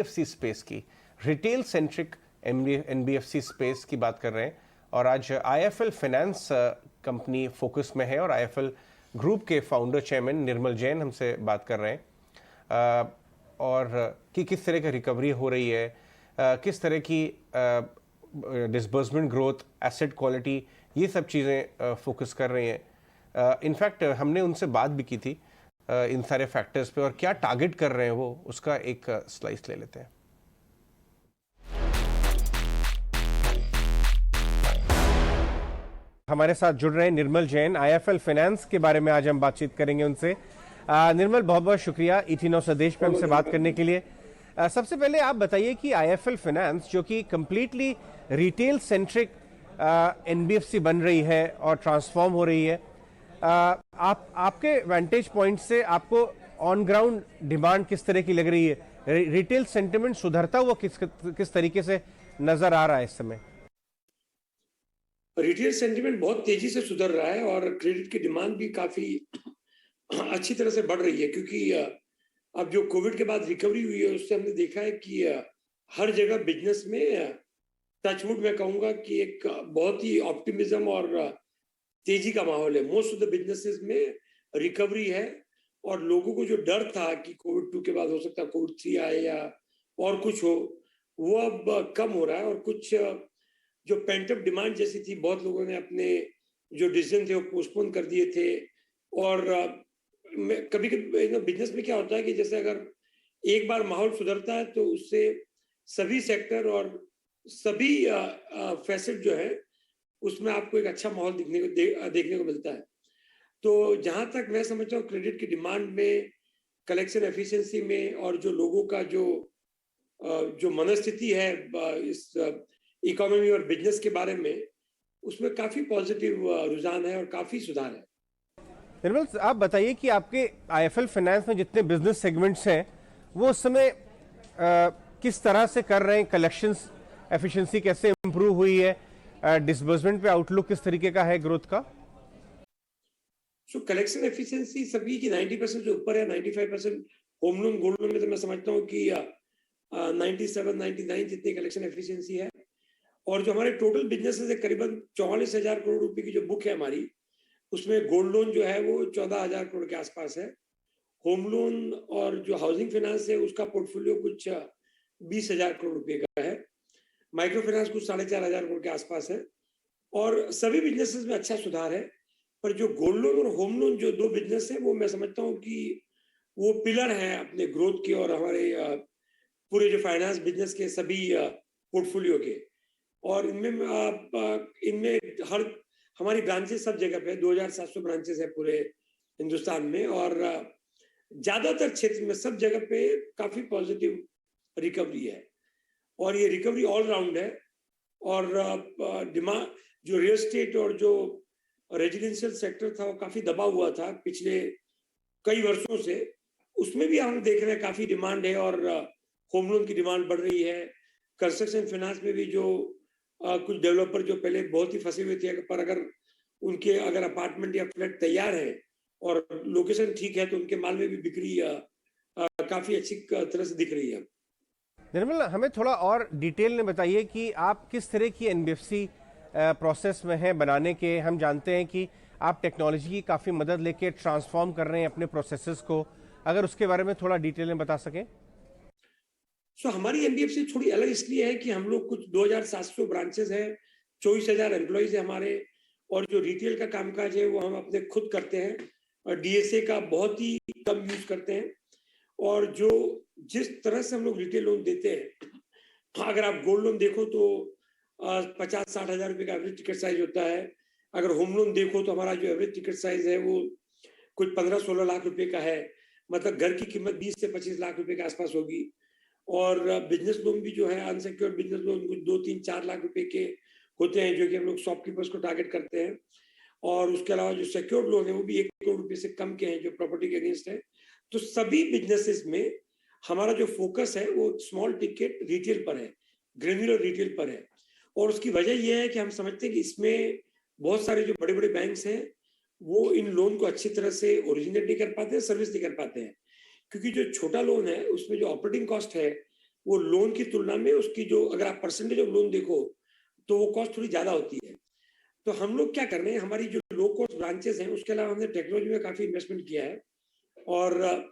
NBFC space की, retail centric NBFC space की बात कर रहे हैं। और आज आईएफएल फाइनेंस कंपनी फोकस में है और आईएफएल ग्रुप के फाउंडर चेयरमैन निर्मल जैन हमसे बात कर रहे हैं और कि किस तरह की रिकवरी हो रही है, किस तरह की डिसबर्समेंट ग्रोथ, एसेट क्वालिटी, ये सब चीज़ें फोकस कर रही हैं। इनफैक्ट हमने उनसे बात भी की थी इन सारे फैक्टर्स पे और क्या टारगेट कर रहे हैं वो, उसका एक स्लाइस ले लेते हैं। हमारे साथ जुड़ रहे हैं निर्मल जैन, आईएफएल फाइनेंस के बारे में आज हम बातचीत करेंगे उनसे। निर्मल, बहुत बहुत शुक्रिया ईटी 9 संदेश पे हमसे बात करने के लिए। सबसे पहले आप बताइए कि आईएफएल फाइनेंस जो कि कंप्लीटली रिटेल सेंट्रिक एनबीएफसी बन रही है और ट्रांसफॉर्म हो रही है, आपके वेंटेज पॉइंट से आपको ऑन ग्राउंड डिमांड किस तरह की लग रही है? रिटेल सेंटिमेंट सुधरता हुआ किस तरीके से नजर आ रहा है इस समय? रिटेल सेंटिमेंट बहुत तेजी से सुधर रहा है और क्रेडिट की डिमांड भी काफी अच्छी तरह से बढ़ रही है, क्योंकि अब जो कोविड के बाद रिकवरी हुई है उससे हमने देखा है कि हर जगह बिजनेस में टचवुड मैं कहूंगा कि एक बहुत ही ऑप्टिमिज्म और तेजी का माहौल है। मोस्ट ऑफ द बिजनेसेस में रिकवरी है और लोगों को जो डर था कि कोविड 2 के बाद हो सकता है कोविड 3 आए या और कुछ हो, वो अब कम हो रहा है। और कुछ जो पेंट अप डिमांड जैसी थी, बहुत लोगों ने अपने जो डिसीजन थे वो पोस्टपोन कर दिए थे। और कभी कभी बिजनेस में क्या होता है कि जैसे अगर एक बार माहौल सुधरता है तो उससे सभी सेक्टर और सभी फैसेट जो है उसमें आपको एक अच्छा माहौल देखने को मिलता है। तो जहां तक मैं समझता हूँ क्रेडिट की डिमांड में, कलेक्शन एफिशिएंसी में और जो लोगों का जो मनस्थिति है इस इकोनॉमी और बिजनेस के बारे में, उसमें काफी पॉजिटिव रुझान है और काफी सुधार है। निर्मल, आप बताइए कि आपके आईएफएल फाइनेंस में जितने बिजनेस सेगमेंट्स हैं वो उस समय किस तरह से कर रहे हैं? कलेक्शंस एफिशिएंसी कैसे इंप्रूव हुई है? डिसबर्समेंट पे आउटलुक किस तरीके का है ग्रोथ का? कलेक्शन एफिशिएंसी सभी की 90% से ऊपर है। 95% होम लोन, गोल्ड लोन में तो मैं समझता हूँ कि 97, 99 जितनी कलेक्शन एफिशिएंसी है। और जो हमारे टोटल बिजनेसेस है, करीबन 44,000 करोड़ रुपए की जो बुक है हमारी, उसमें गोल्ड लोन जो है वो 14,000 करोड़ के आसपास है। होम लोन और जो हाउसिंग फाइनेंस है उसका पोर्टफोलियो कुछ 20,000 करोड़ रुपए का है। माइक्रो फाइनेंस कुछ 4,500 करोड़ के आसपास है। और सभी बिजनेसेस में अच्छा सुधार है। पर जो गोल्ड लोन और होम लोन जो दो बिजनेस है, वो मैं समझता हूँ कि वो पिलर है अपने ग्रोथ के और हमारे पूरे जो फाइनेंस बिजनेस के सभी पोर्टफोलियो के। और इनमें हर हमारी ब्रांचेस सब जगह पे 2,700 ब्रांचेस है पूरे हिंदुस्तान में। और ज्यादातर क्षेत्र में सब जगह पे काफी पॉजिटिव रिकवरी है और ये रिकवरी ऑल राउंड है। और डिमांड जो रियल एस्टेट और जो रेजिडेंशियल सेक्टर था वो काफी दबा हुआ था पिछले कई वर्षों से, उसमें भी हम देख रहे हैं काफी डिमांड है और होम लोन की डिमांड बढ़ रही है। कंस्ट्रक्शन फाइनेंस में भी जो कुछ डेवलपर जो पहले बहुत ही फंसे हुए थे, पर अगर अपार्टमेंट या फ्लैट तैयार है और लोकेशन ठीक है तो उनके माल में भी बिक्री काफी अच्छी तरह से दिख रही है। निर्मल, हमें थोड़ा और डिटेल में बताइए कि आप किस तरह की एनबीएफसी प्रोसेस में हैं बनाने के। हम जानते हैं कि आप टेक्नोलॉजी की काफ़ी मदद लेके ट्रांसफॉर्म कर रहे हैं अपने प्रोसेसेस को, अगर उसके बारे में थोड़ा डिटेल में बता सकें। हमारी एनबीएफसी थोड़ी अलग इसलिए है कि हम लोग कुछ 2,700 ब्रांचेस हैं, 24,000 एम्प्लॉइज है हमारे। और जो रिटेल का कामकाज है वो हम अपने खुद करते हैं और डीएसए का बहुत ही कम यूज करते हैं। और जो जिस तरह से हम लोग रिटेल लोन देते हैं, अगर आप गोल्ड लोन देखो तो 50-60 हजार रुपए का एवरेज टिकट साइज होता है। अगर होम लोन देखो तो हमारा जो एवरेज टिकट साइज है वो कुछ 15-16 लाख रुपए का है। मतलब घर की कीमत 20 से 25 लाख रुपए के आसपास होगी। और बिजनेस लोन भी जो है, अनसिक्योर्ड बिजनेस लोन कुछ 2-3-4 लाख रुपए के होते हैं, जो कि हम लोग शॉपकीपर्स को टारगेट करते हैं। और उसके अलावा जो सिक्योर्ड लोन है वो भी 1 करोड़ रुपए से कम के हैं, जो प्रॉपर्टी के अगेंस्ट है। तो सभी बिजनेसेस में हमारा जो फोकस है वो स्मॉल टिकट रिटेल पर है, ग्रेन्युलर रिटेल पर है। और उसकी वजह यह है कि हम समझते हैं कि इसमें बहुत सारे जो बड़े बड़े बैंक्स हैं वो इन लोन को अच्छी तरह से ओरिजिनेट नहीं कर पाते हैं, सर्विस नहीं कर पाते हैं। क्योंकि जो छोटा लोन है उसमें जो ऑपरेटिंग कॉस्ट है वो लोन की तुलना में उसकी जो अगर आप परसेंटेज ऑफ लोन देखो तो वो कॉस्ट थोड़ी ज्यादा होती है। तो हम लोग क्या कर रहे हैं, हमारी जो लो कॉस्ट ब्रांचेस हैं उसके अलावा हमने टेक्नोलॉजी में काफी इन्वेस्टमेंट किया है। और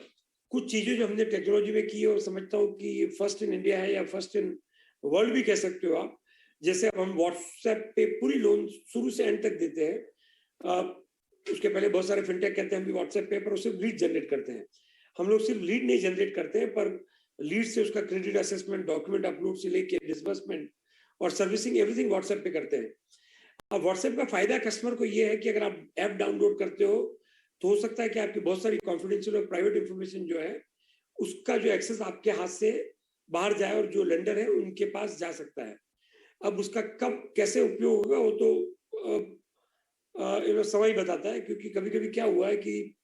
कुछ चीजें जो हमने टेक्नोलॉजी में की और समझता हूँ कि फर्स्ट इन इंडिया है या फर्स्ट इन वर्ल्ड भी कह सकते हो आप। जैसे अब हम व्हाट्सएप पे पूरी लोन शुरू से एंड तक देते हैं। उसके पहले बहुत सारे फिनटेक कहते हैं हम भी व्हाट्सएप पे, पर उससे लीड जनरेट करते हैं। हम लोग सिर्फ लीड नहीं जनरेट करते हैं, पर लीड से उसका क्रेडिट असेसमेंट, डॉक्यूमेंट अपलोड से लेके डिसबर्समेंट और सर्विसिंग एवरीथिंग व्हाट्सएप पे करते हैं। अब व्हाट्सएप का फायदा कस्टमर को ये है कि अगर आप ऐप डाउनलोड करते हो तो हो सकता है कि आपकी बहुत सारी कॉन्फिडेंशियल और प्राइवेट इंफॉर्मेशन जो है उसका जो एक्सेस आपके हाथ से बाहर जाए और जो लेंडर है उनके पास जा सकता है। अब उसका कब कैसे उपयोग होगा वो तो समय बताता है, क्योंकि कभी कभी क्या हुआ है कि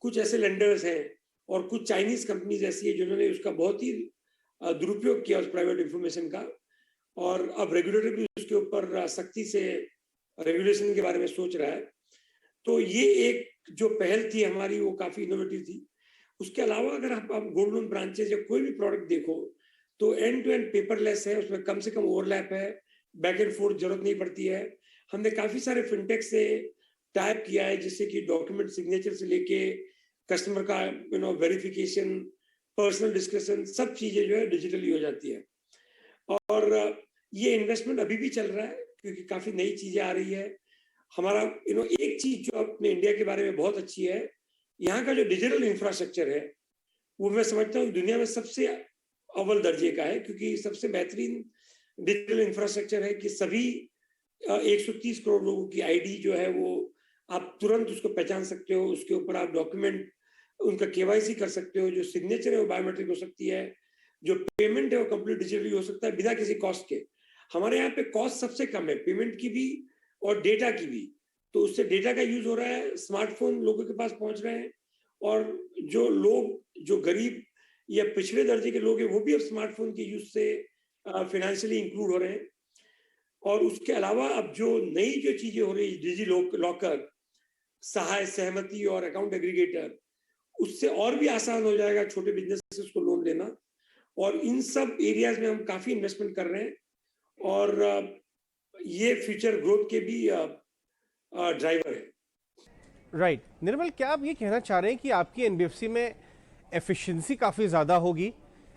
कुछ ऐसे लेंडर्स हैं और कुछ चाइनीज कंपनीज ऐसी है जिन्होंने उसका बहुत ही दुरुपयोग किया उस प्राइवेट इंफॉर्मेशन का। और अब रेगुलेटर भी उसके ऊपर सख्ती से रेगुलेशन के बारे में सोच रहा है। तो ये एक जो पहल थी हमारी वो काफी इनोवेटिव थी। उसके अलावा अगर आप गोल्ड लोन ब्रांचेस या कोई भी प्रोडक्ट देखो तो एंड टू एंड पेपरलेस है, उसमें कम से कम ओवरलैप है, बैक एंड फोर्थ जरूरत नहीं पड़ती है। हमने काफी सारे फिनटेक से टाइप किया है जिससे कि डॉक्यूमेंट सिग्नेचर से लेके कस्टमर का वेरिफिकेशन, पर्सनल डिस्कशन, सब चीजें जो है डिजिटली हो जाती है। और ये इन्वेस्टमेंट अभी भी चल रहा है क्योंकि काफी नई चीजें आ रही है। हमारा एक चीज जो अपने इंडिया के बारे में बहुत अच्छी है, यहाँ का जो डिजिटल इंफ्रास्ट्रक्चर है वो मैं समझता हूँ दुनिया में सबसे अव्वल दर्जे का है, क्योंकि सबसे बेहतरीन डिजिटल इंफ्रास्ट्रक्चर है कि सभी 130 करोड़ लोगों की आईडी जो है वो आप तुरंत उसको पहचान सकते हो, उसके ऊपर आप डॉक्यूमेंट उनका केवाईसी कर सकते हो, जो सिग्नेचर है वो बायोमेट्रिक हो सकती है, जो पेमेंट है वो कंप्लीट डिजिटली हो सकता है बिना किसी कॉस्ट के। हमारे यहाँ पे कॉस्ट सबसे कम है, पेमेंट की भी और डेटा की भी। तो उससे डेटा का यूज हो रहा है, स्मार्टफोन लोगों के पास पहुंच रहे हैं, और जो लोग जो गरीब या पिछड़े दर्जे के लोग हैं वो भी अब स्मार्टफोन के यूज से फाइनेंशियली इंक्लूड हो रहे हैं। और उसके अलावा अब जो नई जो चीजें हो रही है, डिजी लॉकर, सहाय, सहमति और अकाउंट एग्रीगेटर, उससे और भी आसान हो जाएगा छोटे बिजनेसेस को लोन लेना। और इन सब एरियाज में हम काफी इन्वेस्टमेंट कर रहे हैं और ये फ्यूचर ग्रोथ के भी ड्राइवर है। राइट निर्मल, क्या आप ये कहना चाह रहे हैं कि आपकी एनबीएफसी में एफिशिएंसी काफ़ी ज़्यादा होगी,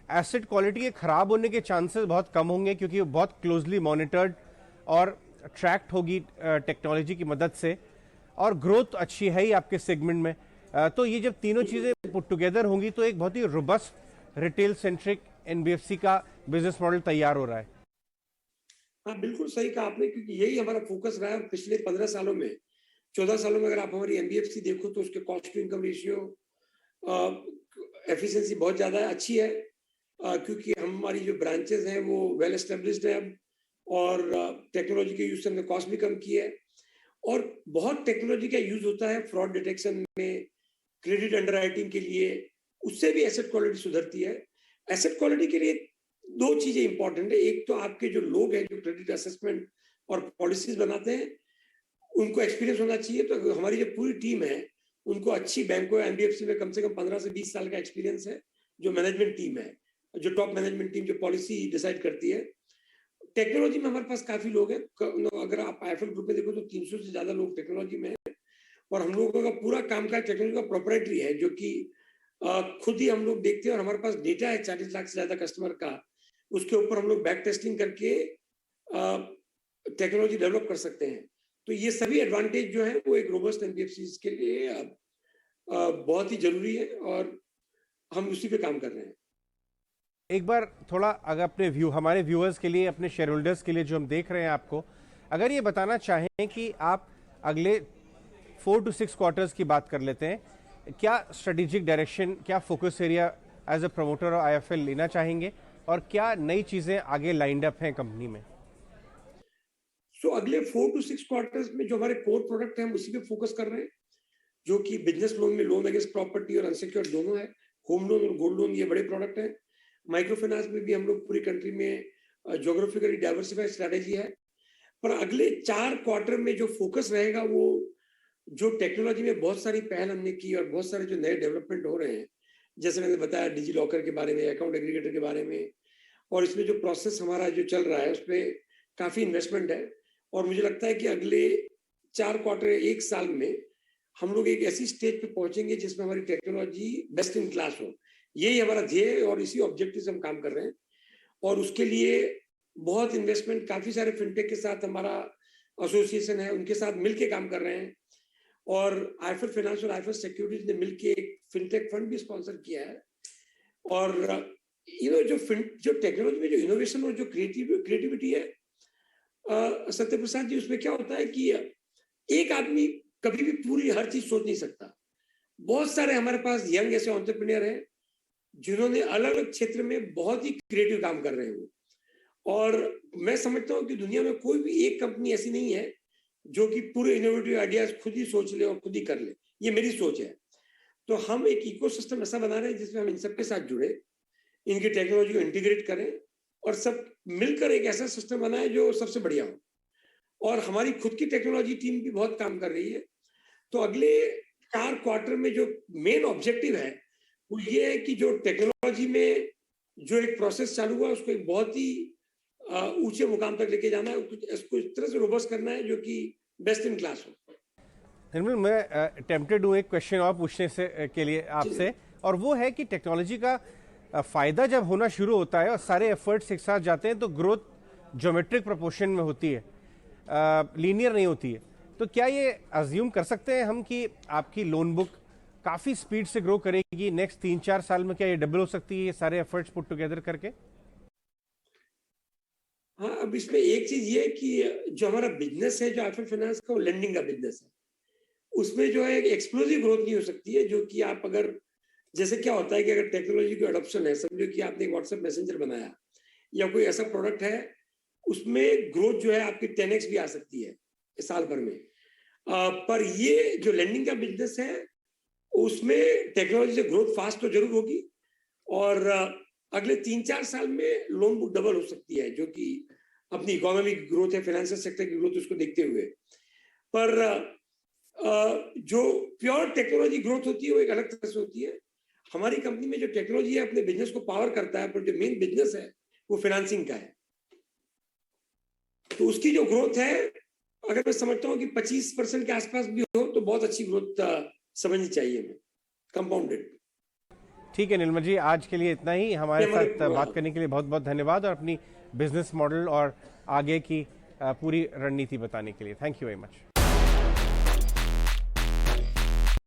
एसेट क्वालिटी के ख़राब होने के चांसेस बहुत कम होंगे क्योंकि वो बहुत क्लोजली मॉनिटर्ड और ट्रैक्ड होगी टेक्नोलॉजी की मदद से, और ग्रोथ अच्छी है ही आपके सेगमेंट में। तो ये जब तीनों चीज़ें पुट टुगेदर होंगी तो एक बहुत ही रोबस्ट रिटेल सेंट्रिक एनबीएफसी का बिजनेस मॉडल तैयार हो रहा है। हाँ, बिल्कुल सही कहा आपने, क्योंकि यही हमारा फोकस रहा है पिछले 15 सालों में। 14 सालों में अगर आप हमारी एनबीएफसी देखो तो उसके cost to income ratio, efficiency बहुत ज्यादा अच्छी है, क्योंकि हमारी जो ब्रांचेस हैं वो वेल एस्टेब्लिश्ड है अब, और टेक्नोलॉजी के यूज से हमने कॉस्ट भी कम की है। और बहुत टेक्नोलॉजी का यूज होता है फ्रॉड डिटेक्शन में, क्रेडिट अंडरराइटिंग के लिए, उससे भी एसेट क्वालिटी सुधरती है। एसेट क्वालिटी के लिए दो चीजें इंपॉर्टेंट है, एक तो आपके जो लोग हैं जो क्रेडिट असेसमेंट और पॉलिसीज बनाते हैं उनको एक्सपीरियंस होना चाहिए। तो हमारी जो पूरी टीम है उनको अच्छी बैंकों एनबीएफसी में कम से कम 15 से 20 साल का एक्सपीरियंस है। जो मैनेजमेंट टीम है, जो टॉप मैनेजमेंट टीम जो पॉलिसी डिसाइड करती है। टेक्नोलॉजी में हमारे पास काफी लोग हैं, अगर आप आईएफएल ग्रुप में देखो तो 300 से ज्यादा लोग टेक्नोलॉजी में है, और हम लोगों का पूरा कामकाज टेक्नोलॉजी का प्रोप्राइटरी है, जो कि खुद ही हम लोग देखते हैं। और हमारे पास डेटा है 40 लाख से ज्यादा कस्टमर का, उसके ऊपर हम लोग बैक टेस्टिंग करके टेक्नोलॉजी डेवलप कर सकते हैं। तो ये सभी एडवांटेज जो है वो एक रोबस्ट एनबीएफसी के लिए बहुत ही जरूरी है, और हम उसी पे काम कर रहे हैं। एक बार थोड़ा अगर अपने हमारे व्यूअर्स के लिए, अपने शेयर होल्डर्स के लिए जो हम देख रहे हैं आपको, अगर ये बताना चाहें कि आप अगले 4 to 6 क्वार्टर्स की बात कर लेते हैं, क्या स्ट्रेटेजिक डायरेक्शन, क्या focus area as a promoter और आईएफएल लेना चाहेंगे, और क्या नई चीजें आगे लाइंड अप हैं कंपनी में? अगले 4 to 6 क्वार्टर्स में जो हमारे कोर प्रोडक्ट है हम उसी पे फोकस कर रहे हैं, जो कि बिजनेस लोन में लोन अगेंस्ट प्रॉपर्टी और अनसिक्योर्ड दोनों है। होम लोन और गोल्ड लोन ये बड़े प्रोडक्ट है। माइक्रो फाइनेंस में भी हम लोग पूरी कंट्री में ज्योग्राफिकली डाइवर्सिफाइड स्ट्रेटेजी है। पर अगले 4 क्वार्टर में जो फोकस रहेगा वो जो टेक्नोलॉजी में बहुत सारी पहल हमने की और बहुत सारे जो नए डेवलपमेंट हो रहे हैं, जैसे मैंने बताया डिजी लॉकर के बारे में, अकाउंट एग्रीगेटर के बारे में, और इसमें जो प्रोसेस हमारा जो चल रहा है उसमें काफी इन्वेस्टमेंट है। और मुझे लगता है कि अगले 4 क्वार्टर 1 साल में हम लोग एक ऐसी स्टेज पे पहुंचेंगे जिसमें हमारी टेक्नोलॉजी बेस्ट इन क्लास हो। यही हमारा ध्येय है और इसी ऑब्जेक्टिव से हम काम कर रहे हैं। और उसके लिए बहुत इन्वेस्टमेंट, काफी सारे फिनटेक के साथ हमारा एसोसिएशन है, उनके साथ मिलके काम कर रहे हैं। और आईएफएल फाइनेंस और आईएफएल सिक्योरिटीज ने मिलके एक फिनटेक फंड भी स्पॉन्सर किया है। और जो टेक्नोलॉजी में जो इनोवेशन और जो क्रिएटिविटी है, सत्य प्रसाद जी, उसमें क्या होता है कि एक आदमी कभी भी पूरी हर चीज सोच नहीं सकता। बहुत सारे हमारे पास यंग ऐसे एंटरप्रेन्योर हैं जिन्होंने अलग अलग क्षेत्र में बहुत ही क्रिएटिव काम कर रहे हैं। और मैं समझता हूँ कि दुनिया में कोई भी एक कंपनी ऐसी नहीं है जो कि पूरे इनोवेटिव आइडियाज खुद ही सोच ले और खुद ही कर ले। ये मेरी सोच है। तो हम एक इकोसिस्टम ऐसा बना रहे हैं जिसमें हम इन सबके साथ जुड़े, इनकी टेक्नोलॉजी को इंटीग्रेट करें और सब मिलकर एक ऐसा सिस्टम बनाए जो सबसे बढ़िया हो। और हमारी खुद की टेक्नोलॉजी टीम भी बहुत काम कर रही है। तो अगले 4 क्वार्टर में जो मेन ऑब्जेक्टिव है वो ये है कि जो टेक्नोलॉजी में जो एक प्रोसेस चालू हुआ उसको एक बहुत ही ऊंचे मुकाम तक लेके जाना है, इसको इस तरह से रोबस्ट करना है जो कि बेस्ट इन क्लास हो। निर्मल, मैं टेम्प्टेड हूँ एक क्वेश्चन और पूछने से के लिए आपसे, और वो है कि टेक्नोलॉजी का फायदा जब होना शुरू होता है और सारे एफर्ट्स एक साथ जाते हैं तो ग्रोथ ज्योमेट्रिक प्रोपोर्शन में होती है, लीनियर नहीं होती है। तो क्या ये अज्यूम कर सकते हैं हम कि आपकी लोन बुक काफी स्पीड से ग्रो करेगी नेक्स्ट 3-4 साल में? क्या ये डबल हो सकती है ये सारे एफर्ट्स पुट टुगेदर करके? हाँ, अब इसमें एक चीज ये है कि जो हमारा बिजनेस है, जो आईएफएल फाइनेंस का, वो लेंडिंग का बिजनेस है। उसमें जो है एक्सप्लोसिव ग्रोथ नहीं हो सकती है, जो कि आप अगर, जैसे क्या होता है कि अगर टेक्नोलॉजी की अडॉप्शन है, समझो कि आपने व्हाट्सएप मैसेंजर बनाया या कोई ऐसा प्रोडक्ट है, उसमें ग्रोथ जो है आपकी 10x भी आ सकती है साल भर में। पर ये जो लेंडिंग का बिजनेस है उसमें टेक्नोलॉजी से ग्रोथ फास्ट तो जरूर होगी और अगले 3-4 साल में लोन बुक डबल हो सकती है, जो कि अपनी इकोनॉमिक ग्रोथ है, फाइनेंशियल सेक्टर की ग्रोथ उसको देखते हुए। पर जो प्योर टेक्नोलॉजी ग्रोथ होती है वो एक अलग तरह से होती है। हमारी कंपनी में जो टेक्नोलॉजी है अपने बिजनेस को पावर करता है, पर जो मेन बिजनेस है वो फाइनेंसिंग का है। तो उसकी जो ग्रोथ है, अगर मैं समझता हूँ कि 25% के आसपास भी हो तो बहुत अच्छी ग्रोथ समझनी चाहिए हमें, कंपाउंडेड। ठीक है निर्मल जी, आज के लिए इतना ही। हमारे साथ बात करने के लिए बहुत बहुत धन्यवाद और अपनी बिजनेस मॉडल और आगे की पूरी रणनीति बताने के लिए थैंक यू वेरी मच।